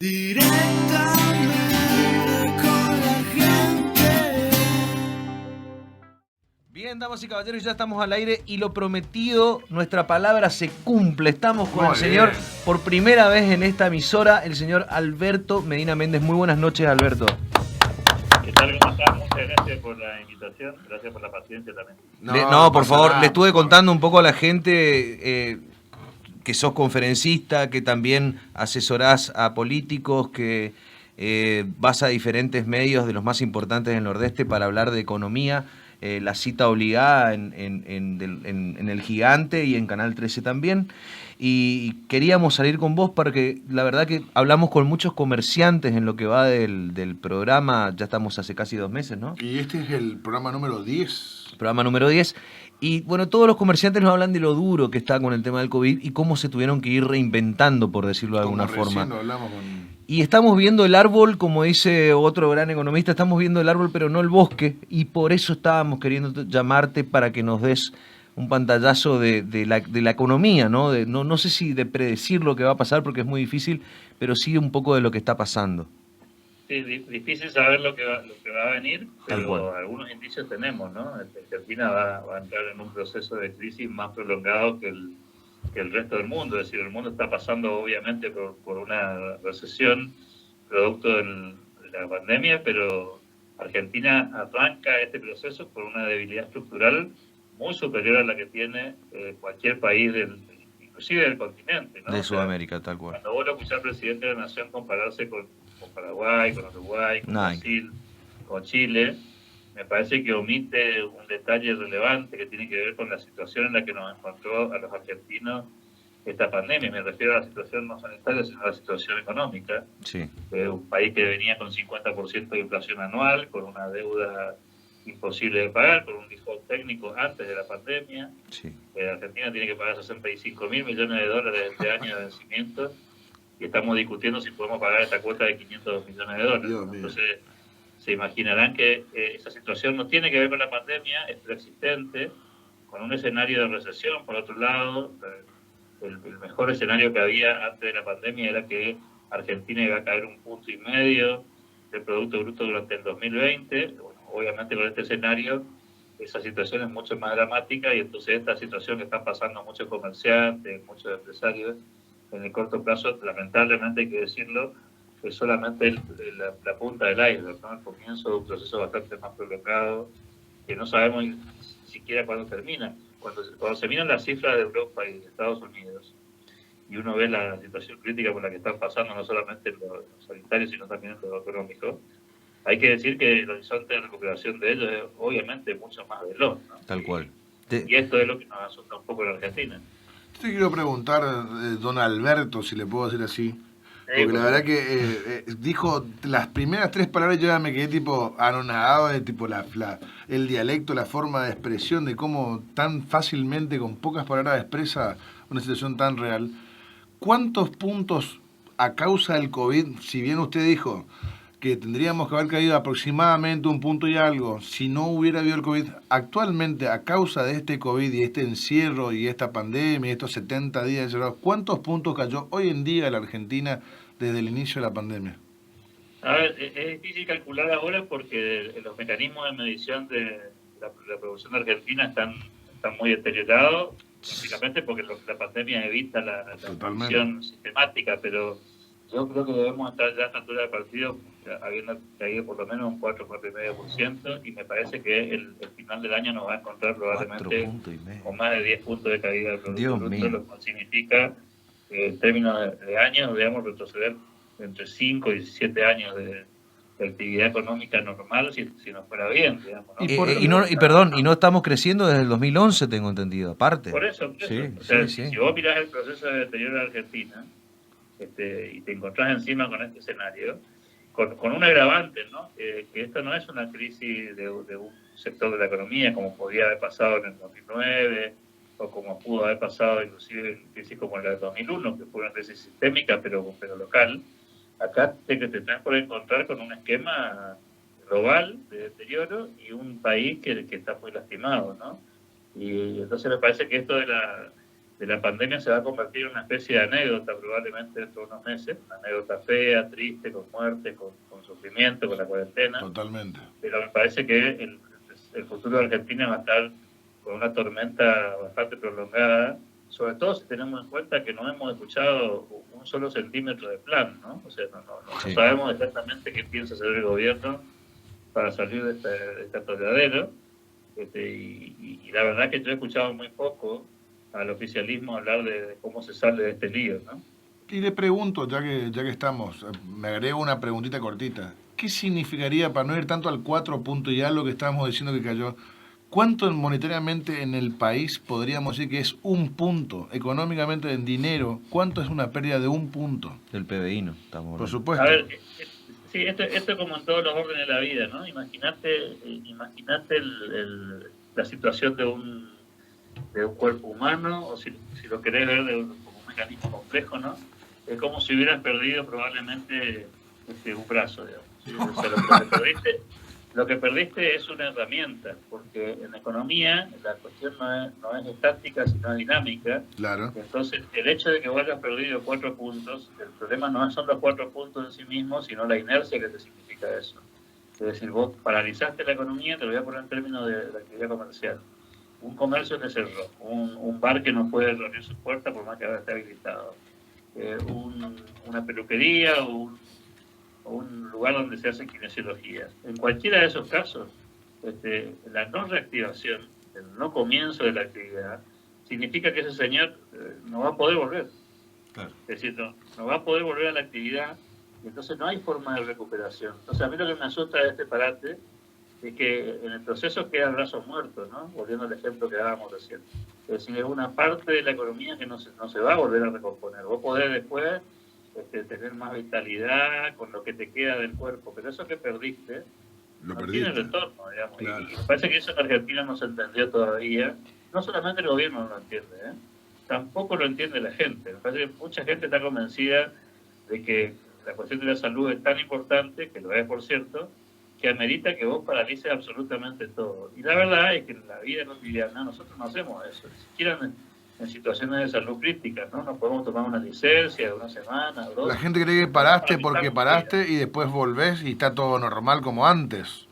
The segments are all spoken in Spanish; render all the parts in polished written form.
Directamente con la gente. Bien, damas y caballeros, ya estamos al aire y lo prometido, nuestra palabra se cumple. Estamos con el señor, por primera vez en esta emisora, el señor Alberto Medina Méndez. Muy buenas noches, Alberto. ¿Qué tal? ¿Cómo estás? Muchas gracias por la invitación, gracias por la paciencia también. No, por favor, le estuve contando un poco a la gente que sos conferencista, que también asesorás a políticos, que vas a diferentes medios de los más importantes del Nordeste para hablar de economía. La cita obligada en El Gigante y en Canal 13 también. Y queríamos salir con vos porque la verdad que hablamos con muchos comerciantes en lo que va del programa. Ya estamos hace casi 2 meses, ¿no? Y este es el programa número 10. Programa número 10. Y bueno, todos los comerciantes nos hablan de lo duro que está con el tema del COVID y cómo se tuvieron que ir reinventando, por decirlo de alguna forma. Lo hablamos con... Y estamos viendo el árbol, como dice otro gran economista, estamos viendo el árbol pero no el bosque, y por eso estábamos queriendo llamarte para que nos des un pantallazo de la economía, ¿no? No sé si de predecir lo que va a pasar porque es muy difícil, pero sí un poco de lo que está pasando. Sí, difícil saber lo que va a venir, Tal cual. pero algunos indicios tenemos, ¿no? Argentina va a entrar en un proceso de crisis más prolongado que el resto del mundo. Es decir, el mundo está pasando obviamente por una recesión producto de la pandemia, pero Argentina arranca este proceso por una debilidad estructural muy superior a la que tiene cualquier país inclusive del continente, ¿no? De Sudamérica, tal cual. Cuando vos lo escuchás al presidente de la Nación compararse con Paraguay, con Uruguay, con Brasil, con Chile, me parece que omite un detalle relevante que tiene que ver con la situación en la que nos encontró a los argentinos esta pandemia. Me refiero a la situación no sanitaria, sino a la situación económica. Sí. Un país que venía con 50% de inflación anual, con una deuda imposible de pagar, con un default técnico antes de la pandemia. Sí. Argentina tiene que pagar 65.000 millones de dólares este año de vencimiento y estamos discutiendo si podemos pagar esta cuota de 500 millones de dólares. Entonces, se imaginarán que esa situación no tiene que ver con la pandemia, es preexistente, con un escenario de recesión. Por otro lado, el mejor escenario que había antes de la pandemia era que Argentina iba a caer 1,5 puntos del Producto Bruto durante el 2020. Bueno, obviamente con este escenario esa situación es mucho más dramática y entonces esta situación que están pasando muchos comerciantes, muchos empresarios, en el corto plazo, lamentablemente hay que decirlo, es solamente la punta del iceberg, ¿no? El comienzo de un proceso bastante más prolongado, que no sabemos ni siquiera cuándo termina. Cuando se miran las cifras de Europa y de Estados Unidos, y uno ve la situación crítica por la que están pasando, no solamente en lo sanitario, sino también en lo económico, hay que decir que el horizonte de recuperación de ellos es obviamente mucho más veloz, ¿no? Tal cual. Y esto es lo que nos asusta un poco en Argentina. Te quiero preguntar, don Alberto, si le puedo decir así, porque la verdad que dijo las primeras 3 palabras, yo ya me quedé tipo anonadado de tipo el dialecto, la forma de expresión, de cómo tan fácilmente, con pocas palabras, expresa una situación tan real. ¿Cuántos puntos a causa del COVID, si bien usted dijo que tendríamos que haber caído aproximadamente 1 punto y algo si no hubiera habido el COVID, actualmente a causa de este COVID y este encierro y esta pandemia y estos 70 días encerrados, ¿cuántos puntos cayó hoy en día la Argentina desde el inicio de la pandemia? A ver, es difícil calcular ahora porque los mecanismos de medición de la producción de Argentina están muy deteriorados, básicamente porque la pandemia evita la medición sistemática, pero yo creo que debemos estar ya a esta altura del partido habiendo caído por lo menos un 4,5%, y me parece que el final del año nos va a encontrar probablemente con más de 10 puntos de caída del Producto Bruto, lo cual significa que en términos de años debemos retroceder entre 5 y 7 años de actividad económica normal si nos fuera bien, digamos, ¿no? Y no estamos creciendo desde el 2011, tengo entendido, aparte. Por eso. Sí, o sea, sí. Si vos mirás el proceso de deterioro de Argentina y te encontrás encima con este escenario, con un agravante, ¿no? Que esto no es una crisis de un sector de la economía como podría haber pasado en el 2009 o como pudo haber pasado inclusive en crisis como la del 2001, que fue una crisis sistémica pero local. Acá te tenés por encontrar con un esquema global de deterioro y un país que está muy lastimado, ¿no? Y entonces me parece que esto de de la pandemia se va a convertir en una especie de anécdota probablemente dentro de unos meses, una anécdota fea, triste, con muerte, con sufrimiento, con la cuarentena. Totalmente. Pero me parece que el futuro de Argentina va a estar con una tormenta bastante prolongada, sobre todo si tenemos en cuenta que no hemos escuchado un solo centímetro de plan, ¿no? O sea, no sabemos exactamente qué piensa hacer el gobierno para salir de este atolladero. Y la verdad que yo he escuchado muy poco al oficialismo hablar de cómo se sale de este lío, ¿no? Y le pregunto, ya que estamos, me agrego una preguntita cortita. ¿Qué significaría, para no ir tanto al 4 punto y algo que estábamos diciendo que cayó, cuánto monetariamente en el país podríamos decir que es un punto, económicamente en dinero, cuánto es una pérdida de un punto? Del PBI, ¿no? Estamos Por hablando. supuesto. A ver, sí, esto como en todos los órdenes de la vida, ¿no? Imagínate la situación de un cuerpo humano, o si lo querés ver como un mecanismo complejo, ¿no? Es como si hubieras perdido probablemente un brazo, digamos. ¿Sí? O sea, lo que perdiste es una herramienta, porque en economía la cuestión no es estática, sino dinámica. Claro. Entonces, el hecho de que vos hayas perdido 4 puntos, el problema no son los 4 puntos en sí mismos, sino la inercia que te significa eso. Es decir, vos paralizaste la economía, te lo voy a poner en términos de la actividad comercial. Un comercio que cerró, un bar que no puede abrir sus puertas por más que ahora esté habilitado, una peluquería o un lugar donde se hacen kinesiologías. En cualquiera de esos casos, la no reactivación, el no comienzo de la actividad, significa que ese señor no va a poder volver. Claro. Es decir, no va a poder volver a la actividad, y entonces no hay forma de recuperación. Entonces, a mí lo que me asusta de este parate es que en el proceso quedan brazos muertos, ¿no? Volviendo al ejemplo que dábamos recién. Es decir, es una parte de la economía que no se va a volver a recomponer. Vos podés después tener más vitalidad con lo que te queda del cuerpo, pero eso que perdiste Lo no perdiste. tiene retorno, digamos. Claro. Y me parece que eso en Argentina no se entendió todavía. No solamente el gobierno no lo entiende, tampoco lo entiende la gente. Me parece que mucha gente está convencida de que la cuestión de la salud es tan importante, que lo es por cierto, que amerita que vos paralices absolutamente todo. Y la verdad es que en la vida cotidiana nosotros no hacemos eso, ni siquiera en situaciones de salud críticas, ¿no? No podemos tomar una licencia de una semana o 2. La gente cree que paraste porque paraste y después volvés y está todo normal como antes.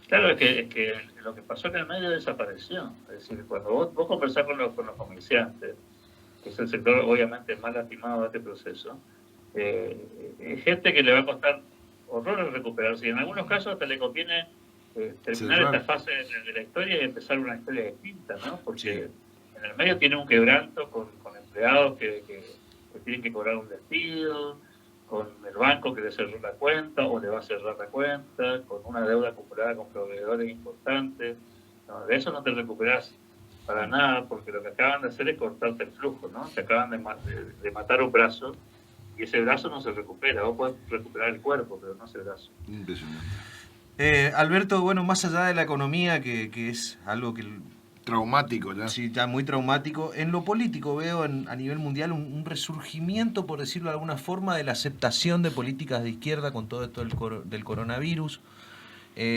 Claro, es que lo que pasó en el medio desapareció. Es decir, cuando vos conversás con los comerciantes, que es el sector obviamente más lastimado de este proceso, es gente que le va a costar horrores recuperarse, y en algunos casos hasta le conviene terminar esta fase de la historia y empezar una historia distinta, ¿no? Porque en el medio tiene un quebranto con empleados que tienen que cobrar un despido, con el banco que le cerró la cuenta o le va a cerrar la cuenta, con una deuda acumulada con proveedores importantes. No, de eso no te recuperás para nada, porque lo que acaban de hacer es cortarte el flujo, ¿no? Te acaban de matar un brazo, y ese brazo no se recupera. Vos podés recuperar el cuerpo, pero no ese brazo. Impresionante. Alberto, bueno, más allá de la economía, que es algo que... Traumático, ¿ya? Sí, ya muy traumático. En lo político veo a nivel mundial un resurgimiento, por decirlo de alguna forma, de la aceptación de políticas de izquierda con todo esto del coronavirus.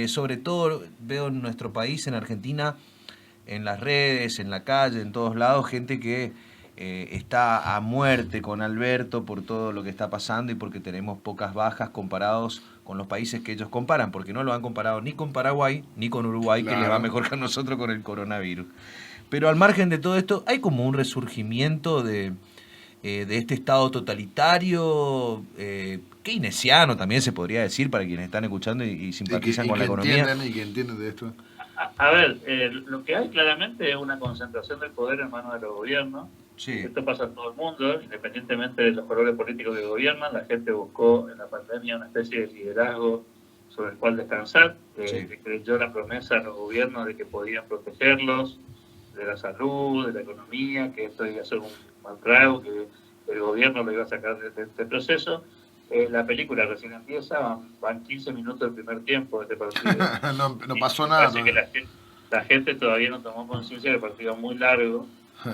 Sobre todo veo en nuestro país, en Argentina, en las redes, en la calle, en todos lados, gente que está a muerte con Alberto por todo lo que está pasando y porque tenemos pocas bajas comparados con los países que ellos comparan, porque no lo han comparado ni con Paraguay ni con Uruguay, Claro. que les va mejor que a nosotros con el coronavirus. Pero al margen de todo esto, hay como un resurgimiento de este estado totalitario, keynesiano también se podría decir para quienes están escuchando y simpatizan con la economía. Y que entienden de esto. A ver, lo que hay claramente es una concentración del poder en manos de los gobiernos. Sí. Esto pasa en todo el mundo, independientemente de los colores políticos que gobiernan. La gente buscó en la pandemia una especie de liderazgo sobre el cual descansar, que creyó la promesa a los gobiernos de que podían protegerlos de la salud, de la economía, que esto iba a ser un mal trago, que el gobierno lo iba a sacar de este proceso. La película recién empieza, van 15 minutos del primer tiempo de este partido. no pasó nada. Parece que la gente todavía no tomó conciencia del partido muy largo.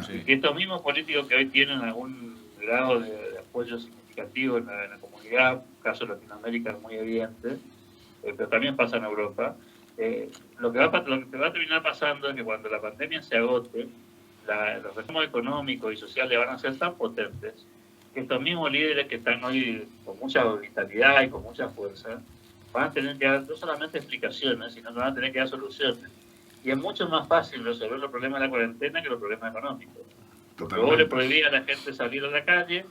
Sí. Y que estos mismos políticos que hoy tienen algún grado de apoyo significativo en la comunidad, caso de Latinoamérica es muy evidente, pero también pasa en Europa, lo que va a terminar pasando es que cuando la pandemia se agote, los reclamos económicos y sociales van a ser tan potentes que estos mismos líderes que están hoy con mucha vitalidad y con mucha fuerza van a tener que dar no solamente explicaciones, sino que van a tener que dar soluciones. Y es mucho más fácil resolver los problemas de la cuarentena que los problemas económicos. Porque vos le prohibís a la gente salir a la calle,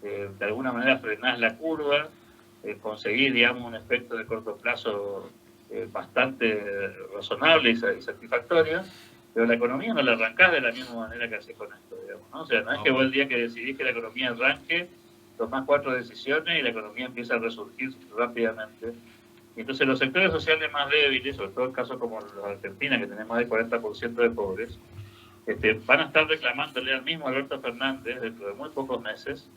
de alguna manera frenás la curva, conseguís, digamos, un efecto de corto plazo bastante razonable y satisfactorio, pero la economía no la arrancás de la misma manera que haces con esto, digamos, ¿no? O sea, no es que vos el día que decidís que la economía arranque, tomás 4 decisiones y la economía empieza a resurgir rápidamente. Y entonces los sectores sociales más débiles, sobre todo en casos como los de Argentina, que tenemos más del 40% de pobres, van a estar reclamándole al mismo Alberto Fernández dentro de muy pocos meses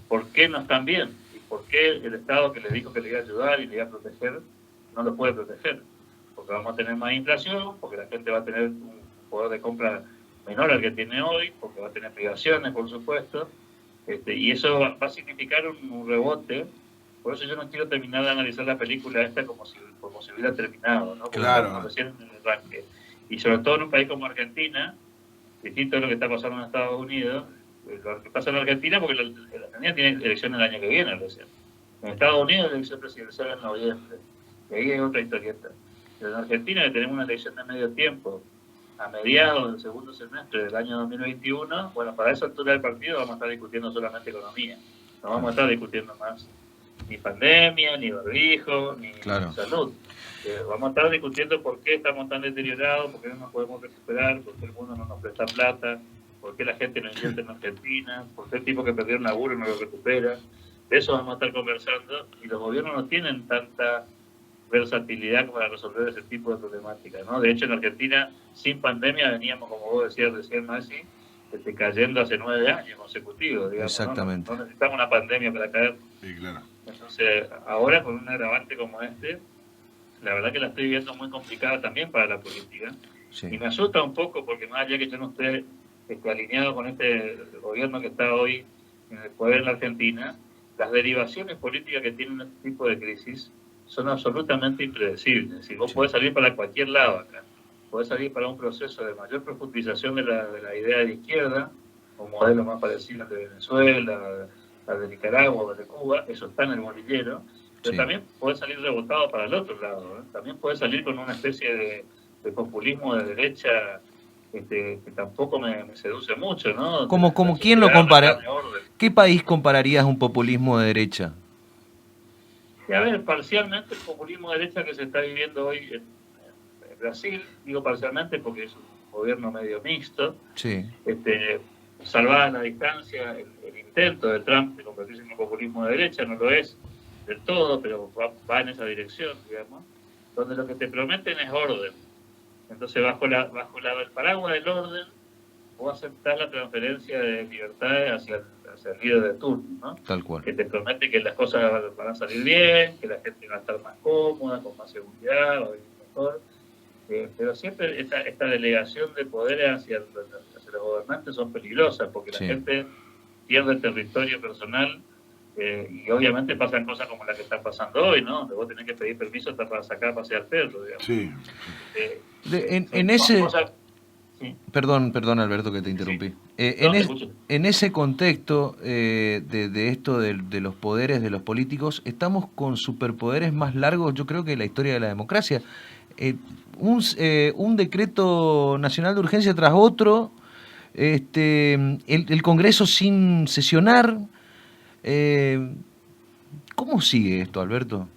por qué no están bien y por qué el Estado que les dijo que le iba a ayudar y le iba a proteger no lo puede proteger. Porque vamos a tener más inflación, porque la gente va a tener un poder de compra menor al que tiene hoy, porque va a tener privaciones, por supuesto, y eso va a significar un rebote. Por eso yo no quiero terminar de analizar la película esta como si hubiera terminado, ¿no? Porque claro. recién en el arranque. Y sobre todo en un país como Argentina, distinto de lo que está pasando en Estados Unidos, lo que pasa en Argentina, porque la Argentina tiene elecciones el año que viene recién. En Estados Unidos la elección presidencial en noviembre, y ahí hay otra historieta. Pero en Argentina que tenemos una elección de medio tiempo, a mediados del segundo semestre del año 2021, bueno, para esa altura del partido vamos a estar discutiendo solamente economía. No vamos a estar discutiendo más ni pandemia, ni barbijo, ni salud. Vamos a estar discutiendo por qué estamos tan deteriorados, por qué no nos podemos recuperar, por qué el mundo no nos presta plata, por qué la gente no invierte en Argentina, por qué el tipo que perdió un laburo no lo recupera. De eso vamos a estar conversando y los gobiernos no tienen tanta versatilidad para resolver ese tipo de problemáticas, ¿no? De hecho, en Argentina, sin pandemia, veníamos, como vos decías recién, Maxi, cayendo hace 9 años consecutivos, digamos. Exactamente. No necesitamos una pandemia para caer. Sí, claro. Entonces, ahora con un agravante como este, la verdad que la estoy viendo muy complicada también para la política. Sí. Y me asusta un poco porque más allá que yo no esté alineado con este gobierno que está hoy en el poder en la Argentina, las derivaciones políticas que tienen este tipo de crisis son absolutamente impredecibles. Si vos podés salir para cualquier lado acá, podés salir para un proceso de mayor profundización de la idea de izquierda, un modelo más parecido al de Venezuela, al de Nicaragua o al de Cuba, eso está en el bolillero, pero también podés salir rebotado para el otro lado, ¿eh? También podés salir con una especie de populismo de derecha que tampoco me seduce mucho, ¿no? ¿Como quién lo compara? ¿Qué país compararías un populismo de derecha? Y a ver, parcialmente el populismo de derecha que se está viviendo hoy en Brasil, digo parcialmente porque es un gobierno medio mixto, sí. Salvada a la distancia, el intento de Trump de convertirse en un populismo de derecha, no lo es del todo, pero va en esa dirección, digamos, donde lo que te prometen es orden. Entonces, bajo el paraguas del orden, vos aceptás la transferencia de libertades hacia el líder de turno, ¿no? Tal cual. Que te promete que las cosas van a salir bien, que la gente va a estar más cómoda, con más seguridad, va a vivir mejor. Pero siempre esta delegación de poderes hacia los gobernantes son peligrosas, porque la gente pierde el territorio personal y obviamente pasan cosas como las que están pasando hoy, ¿no? Donde vos tenés que pedir permiso hasta para sacar a pasear perro, digamos. Sí. En ese... Sí. Perdón, Alberto, que te interrumpí. Sí. En ese contexto de esto de los poderes de los políticos, estamos con superpoderes más largos, yo creo, que la historia de la democracia. Un decreto nacional de urgencia tras otro, el Congreso sin sesionar. ¿Cómo sigue esto, Alberto?